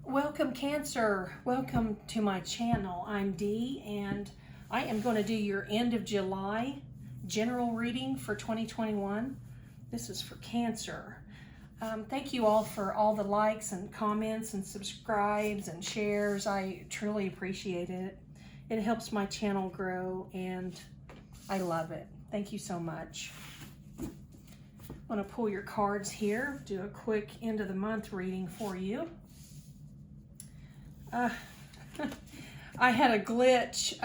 Welcome, Cancer. Welcome to my channel. I'm Dee, and I am going to do your end of July general reading for 2021. This is for Cancer. Thank you all for all the likes and comments and subscribes and shares. I truly appreciate it. It helps my channel grow, and I love it. Thank you so much. I'm going to pull your cards here, do a quick end of the month reading for you. I had a glitch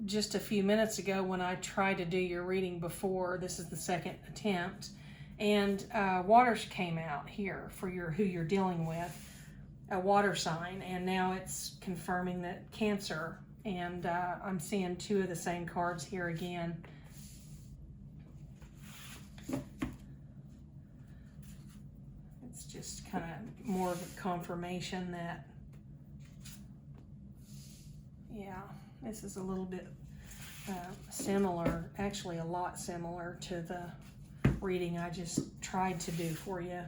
just a few minutes ago when I tried to do your reading before. This is the second attempt, and waters came out here for who you're dealing with, a water sign, and now it's confirming that Cancer, and I'm seeing two of the same cards here again. It's just kind of more of a confirmation that this is a little bit similar, actually a lot similar to the reading I just tried to do for you.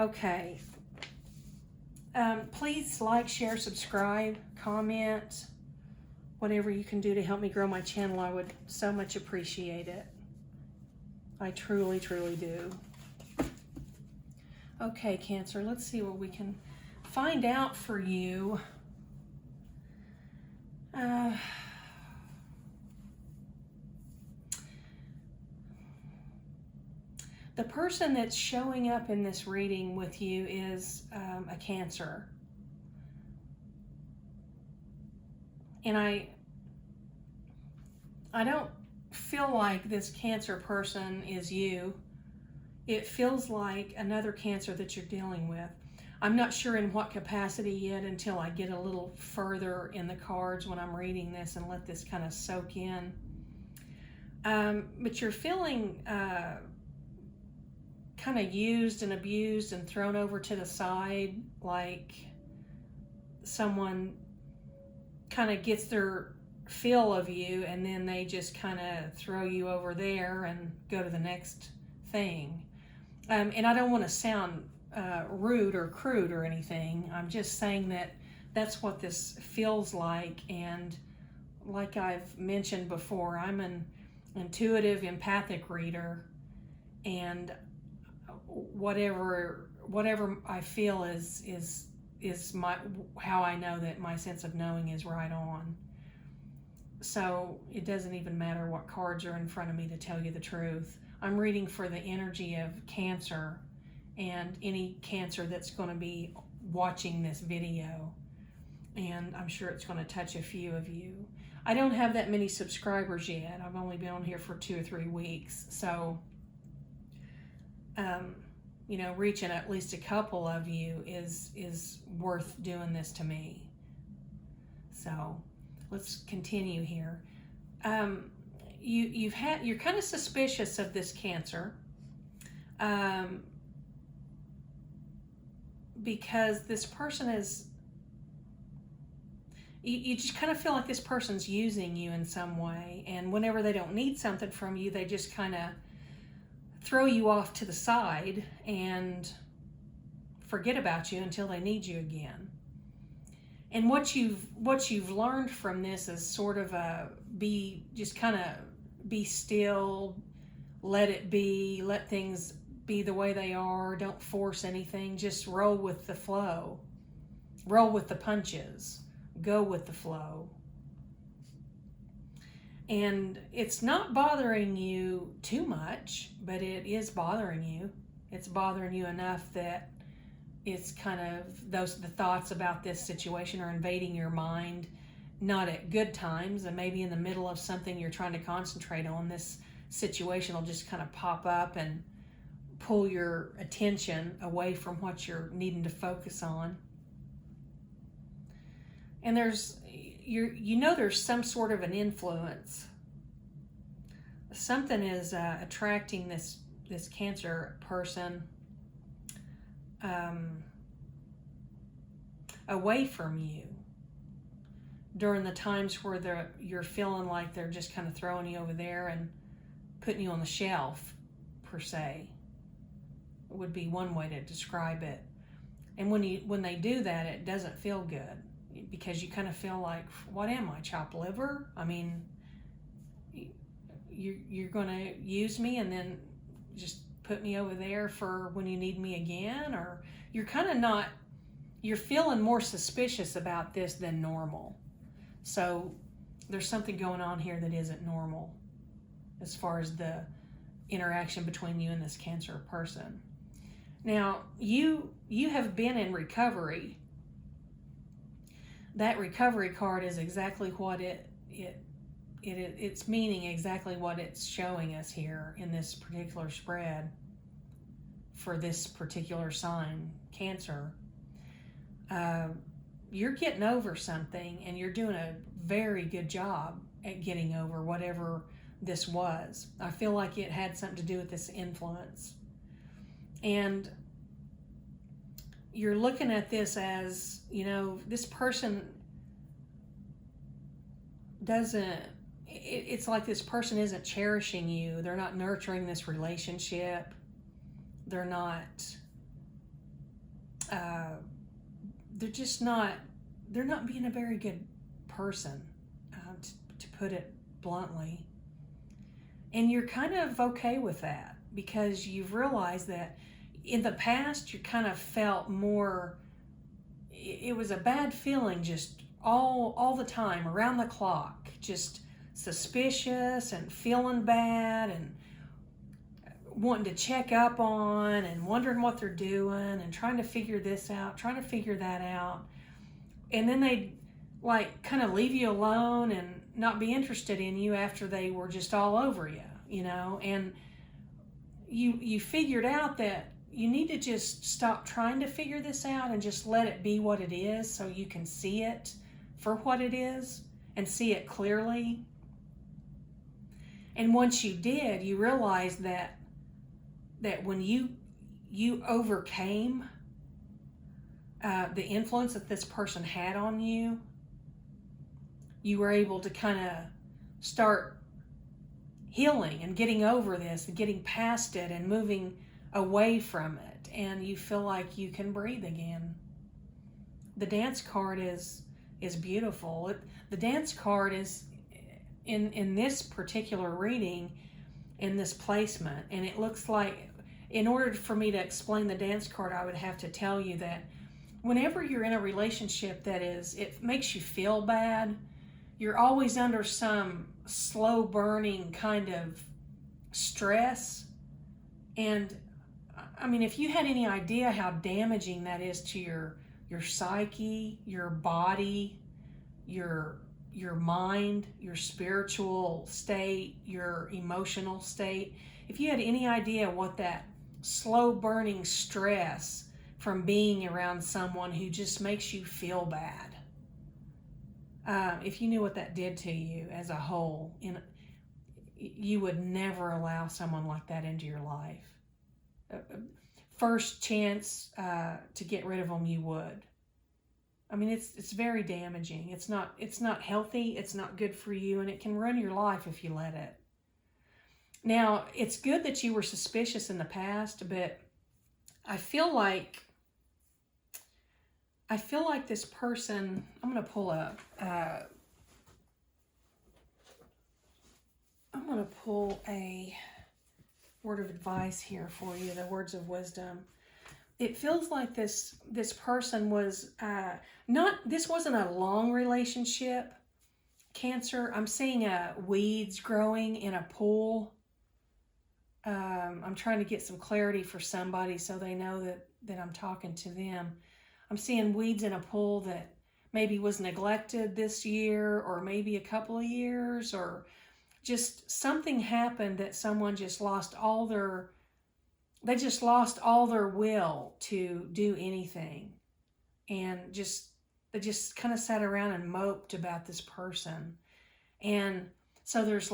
Okay. Please like, share, subscribe, comment, whatever you can do to help me grow my channel. I would so much appreciate it. I truly, truly do. Okay, Cancer, let's see what we can find out for you. The person that's showing up in this reading with you is a Cancer. And I don't feel like this Cancer person is you. It feels like another Cancer that you're dealing with. I'm not sure in what capacity yet until I get a little further in the cards when I'm reading this and let this kind of soak in. But you're feeling kind of used and abused and thrown over to the side, like someone kind of gets their fill of you and then they just kind of throw you over there and go to the next thing. And I don't want to sound rude or crude or anything. I'm just saying that that's what this feels like. And like I've mentioned before, I'm an intuitive, empathic reader, and whatever I feel is my how I know that my sense of knowing is right on. So it doesn't even matter what cards are in front of me to tell you the truth. I'm reading for the energy of Cancer and any Cancer that's going to be watching this video, and I'm sure it's going to touch a few of you. I don't have that many subscribers yet. I've only been on here for 2 or 3 weeks, so you know, reaching at least a couple of you is worth doing this to me. So let's continue here. You're kind of suspicious of this Cancer. Because this person is, you just kind of feel like this person's using you in some way, and whenever they don't need something from you, they just kind of throw you off to the side and forget about you until they need you again. And what you've learned from this is sort of be still, let it be, let things be the way they are, don't force anything, just roll with the flow, roll with the punches, go with the flow. And it's not bothering you too much, but it is bothering you. It's bothering you enough that it's kind of the thoughts about this situation are invading your mind, not at good times, and maybe in the middle of something you're trying to concentrate on. This situation will just kind of pop up and pull your attention away from what you're needing to focus on. And there's some sort of an influence. Something is attracting this Cancer person away from you during the times where you're feeling like they're just kind of throwing you over there and putting you on the shelf, per se. Would be one way to describe it. And when they do that, it doesn't feel good, because you kind of feel like, what am I, chopped liver? I mean, you're going to use me and then just put me over there for when you need me again? Or you're kind of not, you're feeling more suspicious about this than normal. So there's something going on here that isn't normal as far as the interaction between you and this Cancer person. Now, you have been in recovery. That recovery card is exactly what it's meaning, exactly what it's showing us here in this particular spread for this particular sign, Cancer. You're getting over something, and you're doing a very good job at getting over whatever this was. I feel like it had something to do with this influence. And you're looking at this as, this person doesn't, it's like this person isn't cherishing you. They're not nurturing this relationship. They're not, they're just not, they're not being a very good person, to put it bluntly. And you're kind of okay with that, because you've realized that in the past you kind of felt more, it was a bad feeling just all the time, around the clock, just suspicious and feeling bad and wanting to check up on and wondering what they're doing and trying to figure this out, trying to figure that out. And then they like kind of leave you alone and not be interested in you after they were just all over you, and you figured out that you need to just stop trying to figure this out and just let it be what it is, so you can see it for what it is and see it clearly. And once you did, you realized that when you overcame the influence that this person had on you, you were able to kind of start healing and getting over this and getting past it and moving away from it, and you feel like you can breathe again. The Dance card is beautiful. The Dance card is in this particular reading, in this placement, and it looks like, in order for me to explain the Dance card, I would have to tell you that whenever you're in a relationship it makes you feel bad, you're always under some slow burning kind of stress. And I mean, if you had any idea how damaging that is to your psyche, your body, your mind, your spiritual state, your emotional state, if you had any idea what that slow burning stress from being around someone who just makes you feel bad, if you knew what that did to you as a whole, you would never allow someone like that into your life. First chance to get rid of them, you would. I mean, it's very damaging. It's not healthy. It's not good for you, and it can ruin your life if you let it. Now, it's good that you were suspicious in the past, but I feel like this person, I'm going to pull up, I'm going to pull a word of advice here for you, the words of wisdom. It feels like this person was this wasn't a long relationship, Cancer. I'm seeing weeds growing in a pool. I'm trying to get some clarity for somebody so they know that I'm talking to them. I'm seeing weeds in a pool that maybe was neglected this year, or maybe a couple of years, or just something happened that someone just lost all their will to do anything, and they just kind of sat around and moped about this person. And so there's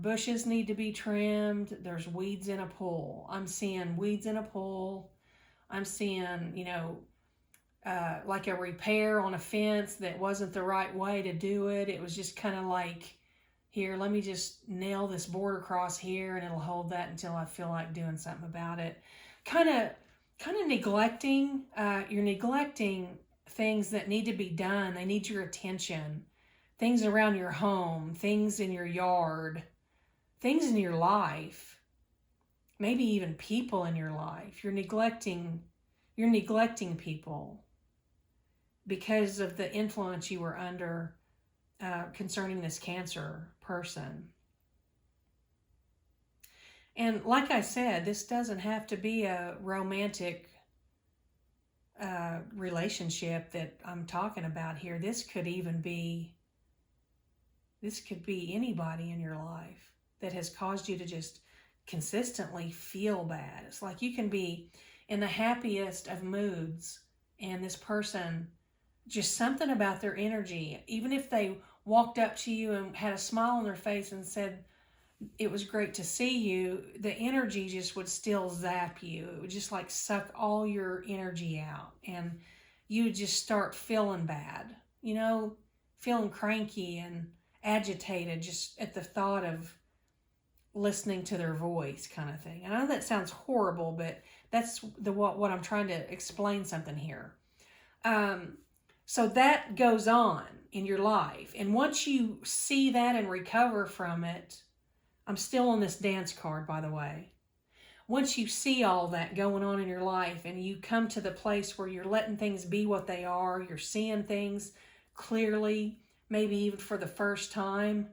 bushes need to be trimmed. There's weeds in a pool. I'm seeing weeds in a pool. I'm seeing, like a repair on a fence that wasn't the right way to do it. It was just kind of like, here, let me just nail this board across here and it'll hold that until I feel like doing something about it. Kind of kind of neglecting, you're neglecting things that need to be done. They need your attention. Things around your home, things in your yard, things in your life, maybe even people in your life. You're neglecting people because of the influence you were under concerning this Cancer person. And like I said, this doesn't have to be a romantic relationship that I'm talking about here. This could be anybody in your life that has caused you to just consistently feel bad. It's like you can be in the happiest of moods, and this person, just something about their energy, even if they walked up to you and had a smile on their face and said, it was great to see you, the energy just would still zap you. It would just like suck all your energy out, and you would just start feeling bad, feeling cranky and agitated just at the thought of listening to their voice, kind of thing. And I know that sounds horrible, but that's what I'm trying to explain something here. So that goes on in your life. And once you see that and recover from it, I'm still on this dance card, by the way. Once you see all that going on in your life and you come to the place where you're letting things be what they are, you're seeing things clearly, maybe even for the first time,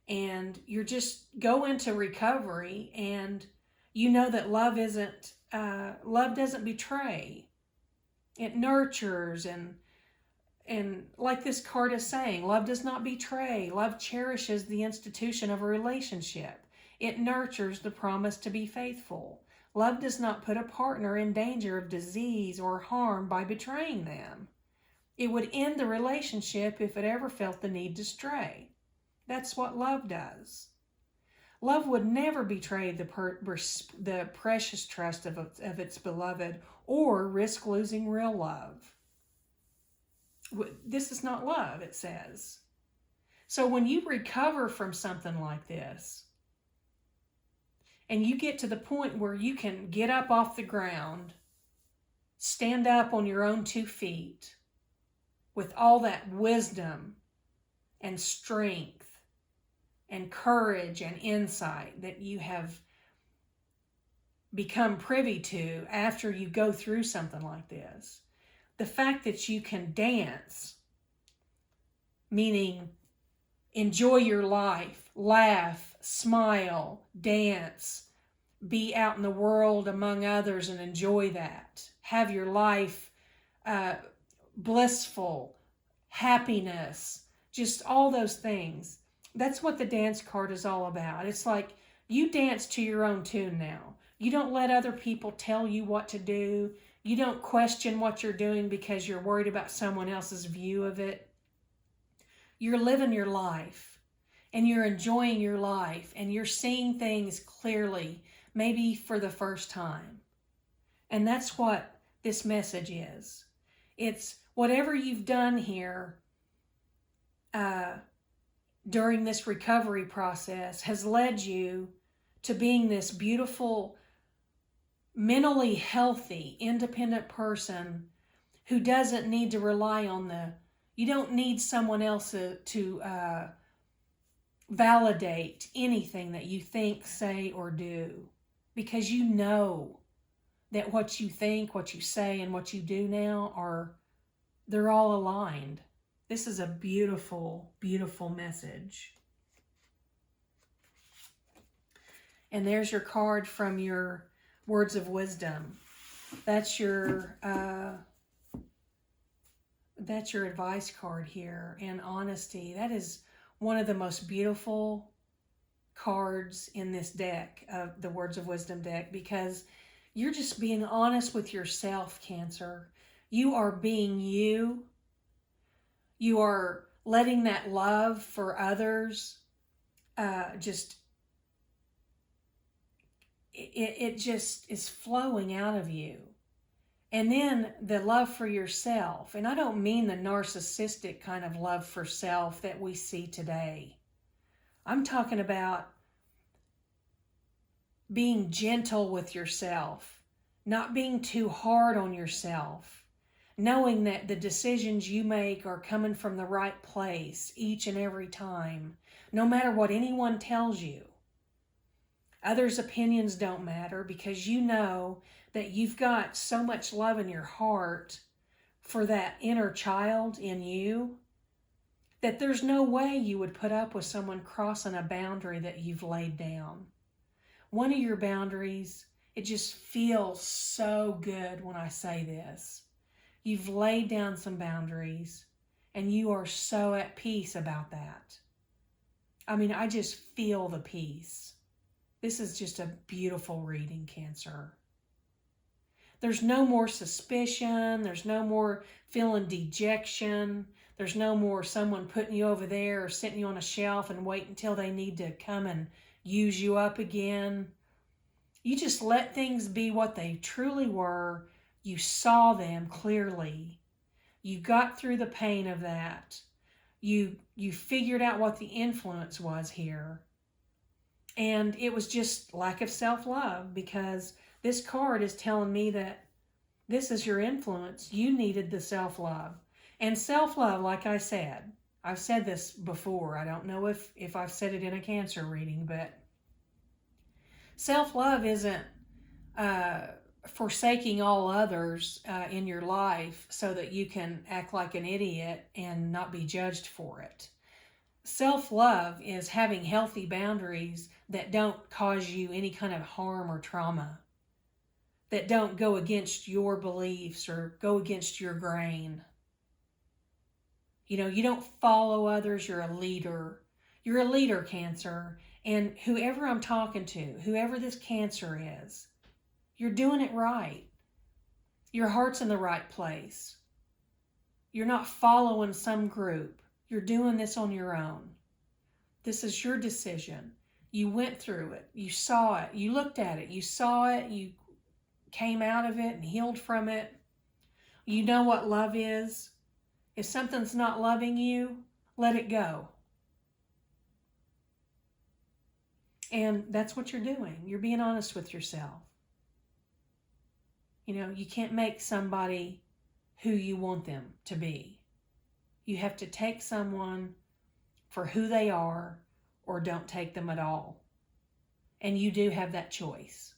and you're just go into recovery, and you know that love doesn't betray. It nurtures, and like this card is saying, love does not betray. Love cherishes the institution of a relationship. It nurtures the promise to be faithful. Love does not put a partner in danger of disease or harm by betraying them. It would end the relationship if it ever felt the need to stray. That's what love does. Love would never betray the precious trust of its beloved or risk losing real love. This is not love, it says. So when you recover from something like this, and you get to the point where you can get up off the ground, stand up on your own 2 feet, with all that wisdom and strength and courage and insight that you have become privy to after you go through something like this. The fact that you can dance, meaning enjoy your life, laugh, smile, dance, be out in the world among others and enjoy that. Have your life blissful, happiness, just all those things. That's what the dance card is all about. It's like you dance to your own tune now. You don't let other people tell you what to do. You don't question what you're doing because you're worried about someone else's view of it. You're living your life, and you're enjoying your life, and you're seeing things clearly, maybe for the first time. And that's what this message is. It's whatever you've done here during this recovery process has led you to being this beautiful, mentally healthy, independent person who doesn't need to rely on you don't need someone else to validate anything that you think, say, or do, because you know that what you think, what you say, and what you do now they're all aligned. This is a beautiful, beautiful message. And there's your card from your words of wisdom. That's your advice card here. And honesty, that is one of the most beautiful cards in this deck, of the Words of Wisdom deck, because you're just being honest with yourself, Cancer. You are being you. You are letting that love for others it just is flowing out of you. And then the love for yourself. And I don't mean the narcissistic kind of love for self that we see today. I'm talking about being gentle with yourself, not being too hard on yourself, knowing that the decisions you make are coming from the right place each and every time, no matter what anyone tells you. Others' opinions don't matter because you know that you've got so much love in your heart for that inner child in you that there's no way you would put up with someone crossing a boundary that you've laid down. One of your boundaries, it just feels so good when I say this. You've laid down some boundaries and you are so at peace about that. I mean, I just feel the peace. This is just a beautiful reading, Cancer. There's no more suspicion. There's no more feeling dejection. There's no more someone putting you over there or sitting you on a shelf and wait until they need to come and use you up again. You just let things be what they truly were. You saw them clearly. You got through the pain of that. You figured out what the influence was here. And it was just lack of self-love, because this card is telling me that this is your influence. You needed the self-love. And self-love, like I said, I've said this before. I don't know if I've said it in a Cancer reading, but self-love isn't forsaking all others in your life so that you can act like an idiot and not be judged for it. Self-love is having healthy boundaries that don't cause you any kind of harm or trauma, that don't go against your beliefs or go against your grain. You know, you don't follow others, you're a leader. You're a leader, Cancer. And whoever I'm talking to, whoever this Cancer is, you're doing it right. Your heart's in the right place. You're not following some group. You're doing this on your own. This is your decision. You went through it. You saw it. You looked at it. You saw it. You came out of it and healed from it. You know what love is. If something's not loving you, let it go. And that's what you're doing. You're being honest with yourself. You know, you can't make somebody who you want them to be. You have to take someone for who they are or don't take them at all. And you do have that choice.